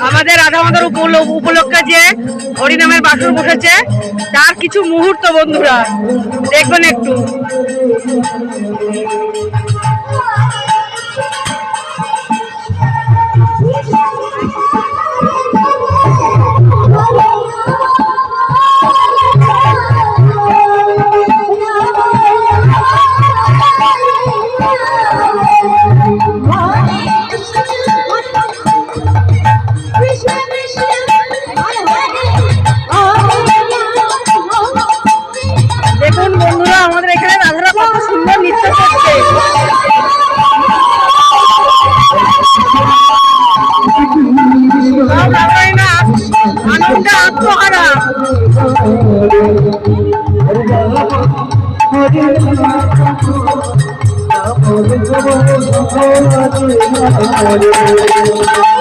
আমাদের রাধা মাধব উপলক্ষে যে হরিনামের বাসর বসেছে তার কিছু মুহূর্ত বন্ধুরা দেখবেন একটু। দেখুন বন্ধুরা আমাদের এখানে রাধারা কত সুন্দর নৃত্য করছে। আনন্দ আত্মহারা। হরে